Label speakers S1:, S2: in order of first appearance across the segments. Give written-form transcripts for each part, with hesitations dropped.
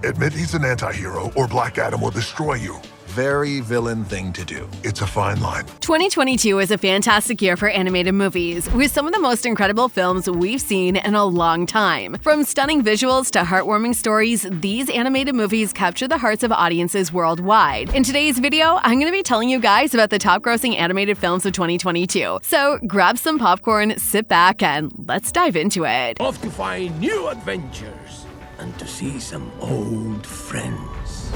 S1: Admit he's an anti-hero or Black Adam will destroy you. Very villain thing to do. It's a fine line.
S2: 2022 is a fantastic year for animated movies, with some of the most incredible films we've seen in a long time. From stunning visuals to heartwarming stories, these animated movies capture the hearts of audiences worldwide. In today's video, I'm going to be telling you guys about the top-grossing animated films of 2022. So grab some popcorn, sit back, and let's dive into it.
S3: Off to find new adventures and to see some old friends.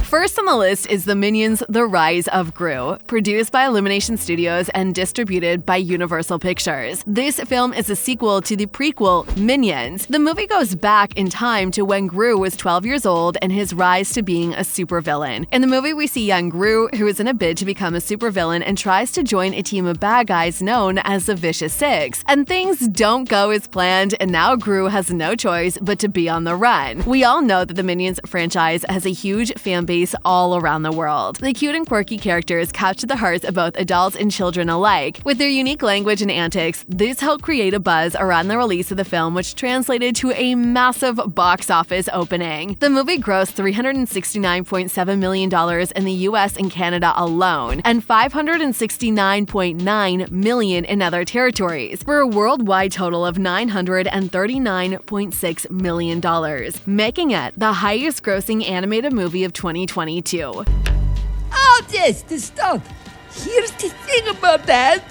S2: First on the list is The Minions: The Rise of Gru, produced by Illumination Studios and distributed by Universal Pictures. This film is a sequel to the prequel Minions. The movie goes back in time to when Gru was 12 years old and his rise to being a supervillain. In the movie, we see young Gru, who is in a bid to become a supervillain and tries to join a team of bad guys known as the Vicious Six. And things don't go as planned, and now Gru has no choice but to be on the run. We all know that the Minions franchise has a huge fan base all around the world. The cute and quirky characters capture the hearts of both adults and children alike. With their unique language and antics, this helped create a buzz around the release of the film, which translated to a massive box office opening. The movie grossed $369.7 million in the US and Canada alone, and $569.9 million in other territories, for a worldwide total of $939.6 million, making it the highest-grossing animated movie of 2022.
S4: Oh, yes, the stunt. Here's the thing about that.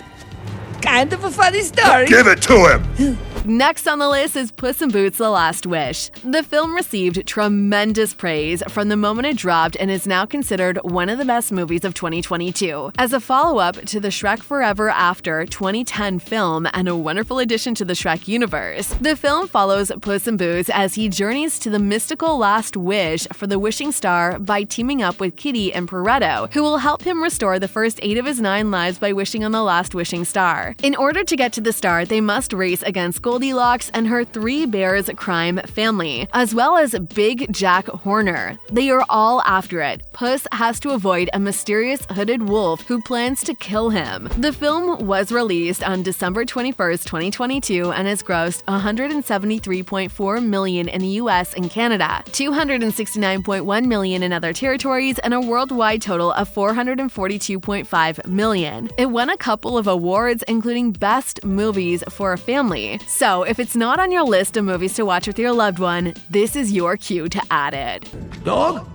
S4: Kind of a funny story.
S1: Give it to him!
S2: Next on the list is Puss and Boots: The Last Wish. The film received tremendous praise from the moment it dropped and is now considered one of the best movies of 2022. As a follow-up to the Shrek Forever After 2010 film and a wonderful addition to the Shrek universe, the film follows Puss and Boots as he journeys to the mystical last wish for the wishing star by teaming up with Kitty and Paretto, who will help him restore the first 8 of his 9 lives by wishing on the last wishing star. In order to get to the star, they must race against Goldilocks and her 3 bears crime family, as well as Big Jack Horner. They are all after it. Puss has to avoid a mysterious hooded wolf who plans to kill him. The film was released on December 21st, 2022 and has grossed $173.4 million in the US and Canada, $269.1 million in other territories, and a worldwide total of $442.5 million. It won a couple of awards, including Best Movies for a Family. So if it's not on your list of movies to watch with your loved one, this is your cue to add it.
S3: Dog?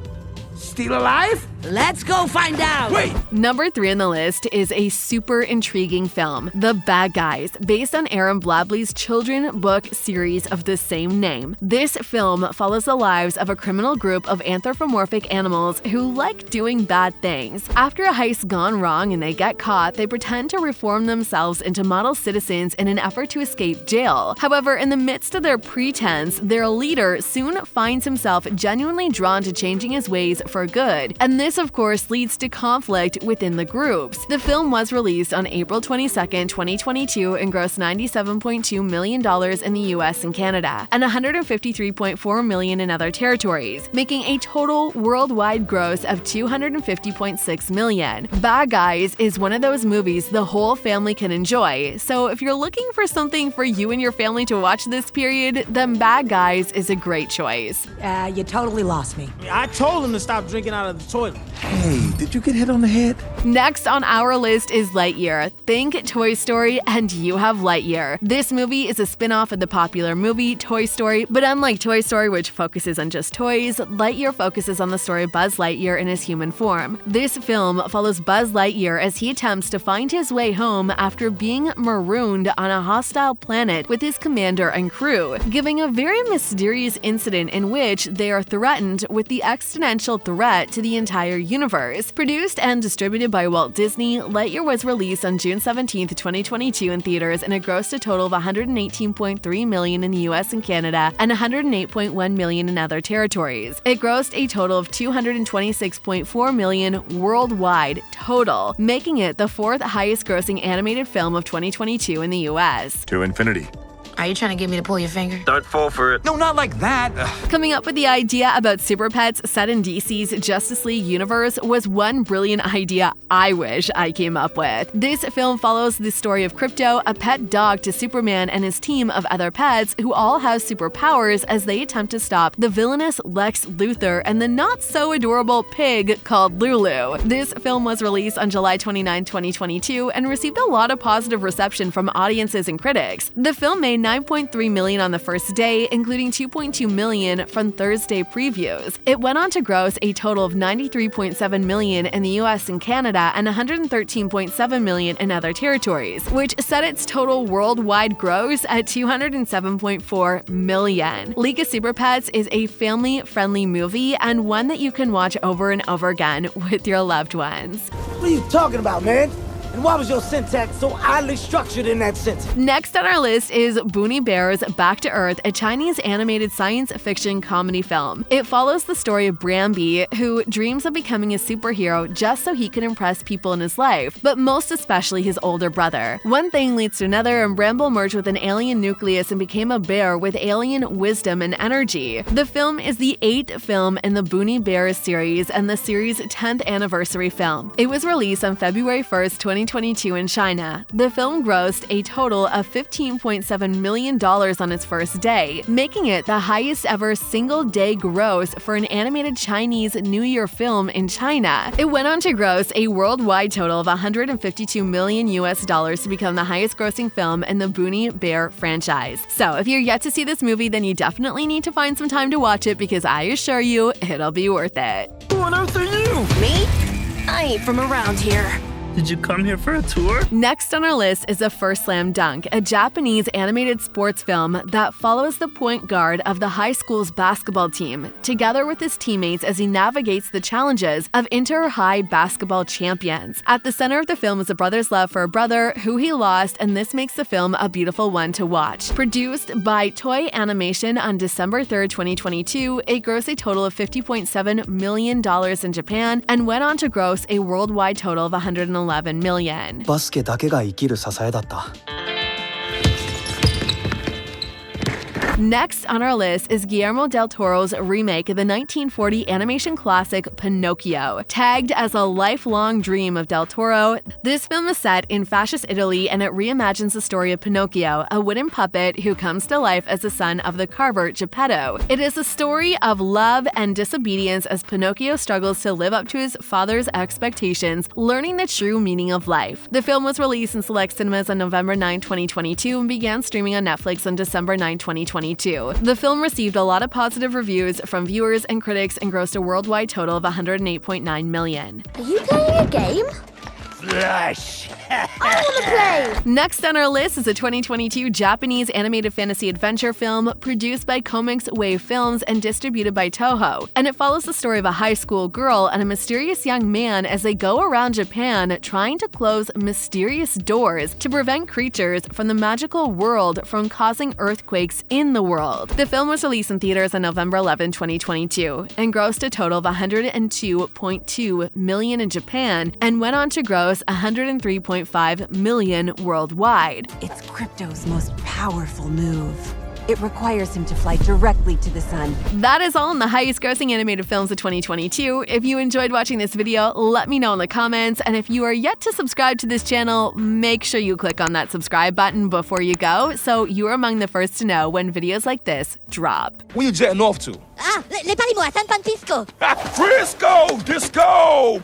S3: Still alive?
S4: Let's go find out.
S3: Wait!
S2: Number 3 on the list is a super intriguing film, The Bad Guys, based on Aaron Blabely's children's book series of the same name. This film follows the lives of a criminal group of anthropomorphic animals who like doing bad things. After a heist gone wrong and they get caught, they pretend to reform themselves into model citizens in an effort to escape jail. However, in the midst of their pretense, their leader soon finds himself genuinely drawn to changing his ways for good, and this of course leads to conflict within the groups. The film was released on April 22nd, 2022 and grossed $97.2 million in the US and Canada, and $153.4 million in other territories, making a total worldwide gross of $250.6 million. Bad Guys is one of those movies the whole family can enjoy, so if you're looking for something for you and your family to watch this period, then Bad Guys is a great choice.
S4: You totally lost me.
S3: I told him to stop drinking out of the toilet.
S1: Hey, did you get hit on the head?
S2: Next on our list is Lightyear. Think Toy Story and you have Lightyear. This movie is a spin-off of the popular movie Toy Story, but unlike Toy Story, which focuses on just toys, Lightyear focuses on the story of Buzz Lightyear in his human form. This film follows Buzz Lightyear as he attempts to find his way home after being marooned on a hostile planet with his commander and crew, giving a very mysterious incident in which they are threatened with the existential threat to the entire universe. Produced and distributed by Walt Disney, Lightyear was released on June 17, 2022 in theaters and it grossed a total of $118.3 million in the US and Canada and $108.1 million in other territories. It grossed a total of $226.4 million worldwide total, making it the 4th highest grossing animated film of 2022 in the US.
S1: To infinity
S5: Are you trying to get me to pull your finger?
S3: Don't fall for it.
S6: No, not like that.
S2: Coming up with the idea about super pets set in DC's Justice League universe was one brilliant idea I wish I came up with. This film follows the story of Crypto, a pet dog to Superman and his team of other pets who all have superpowers as they attempt to stop the villainous Lex Luthor and the not-so-adorable pig called Lulu. This film was released on July 29, 2022 and received a lot of positive reception from audiences and critics. The film made $9.3 million on the first day, including $2.2 million from Thursday previews. It went on to gross a total of $93.7 million in the US and Canada and $113.7 million in other territories, which set its total worldwide gross at $207.4 million. League of Super Pets is a family-friendly movie and one that you can watch over and over again with your loved ones.
S7: What are you talking about, man? And why was your syntax so oddly structured in that sentence?
S2: Next on our list is Boonie Bears Back to Earth, a Chinese animated science fiction comedy film. It follows the story of Brambi, who dreams of becoming a superhero just so he can impress people in his life, but most especially his older brother. One thing leads to another, and Bramble merged with an alien nucleus and became a bear with alien wisdom and energy. The film is the 8th film in the Boonie Bears series and the series' 10th anniversary film. It was released on February 1st, 2022 in China. The film grossed a total of $15.7 million on its first day, making it the highest ever single-day gross for an animated Chinese New Year film in China. It went on to gross a worldwide total of $152 million to become the highest-grossing film in the Boonie Bear franchise. So if you're yet to see this movie, then you definitely need to find some time to watch it because I assure you, it'll be worth it.
S3: Who on earth are you?
S5: Me? I ain't from around here.
S3: Did you come here for a tour?
S2: Next on our list is The First Slam Dunk, a Japanese animated sports film that follows the point guard of the high school's basketball team, together with his teammates as he navigates the challenges of inter-high basketball champions. At the center of the film is a brother's love for a brother who he lost, and this makes the film a beautiful one to watch. Produced by Toei Animation on December 3rd, 2022, it grossed a total of $50.7 million in Japan and went on to gross a worldwide total of $111 million.
S8: バスケだけが生きる支えだった。
S2: Next on our list is Guillermo del Toro's remake of the 1940 animation classic Pinocchio. Tagged as a lifelong dream of del Toro, this film is set in fascist Italy and it reimagines the story of Pinocchio, a wooden puppet who comes to life as the son of the carver Geppetto. It is a story of love and disobedience as Pinocchio struggles to live up to his father's expectations, learning the true meaning of life. The film was released in select cinemas on November 9, 2022 and began streaming on Netflix on December 9, 2022. The film received a lot of positive reviews from viewers and critics and grossed a worldwide total of $108.9 million.
S9: Are you playing a game?
S7: Flush.
S9: I want to play!
S2: Next on our list is a 2022 Japanese animated fantasy adventure film produced by Comics Wave Films and distributed by Toho. And it follows the story of a high school girl and a mysterious young man as they go around Japan trying to close mysterious doors to prevent creatures from the magical world from causing earthquakes in the world. The film was released in theaters on November 11, 2022, and grossed a total of $102.2 million in Japan and went on to gross $103.5 million worldwide.
S10: It's Crypto's most powerful move. It requires him to fly directly to the sun.
S2: That is all in the highest grossing animated films of 2022. If you enjoyed watching this video, let me know in the comments. And if you are yet to subscribe to this channel, make sure you click on that subscribe button before you go so you're among the first to know when videos like this drop.
S6: Where you jetting off to?
S9: Ah, les Paris-Moi, San Francisco!
S6: Frisco! Disco!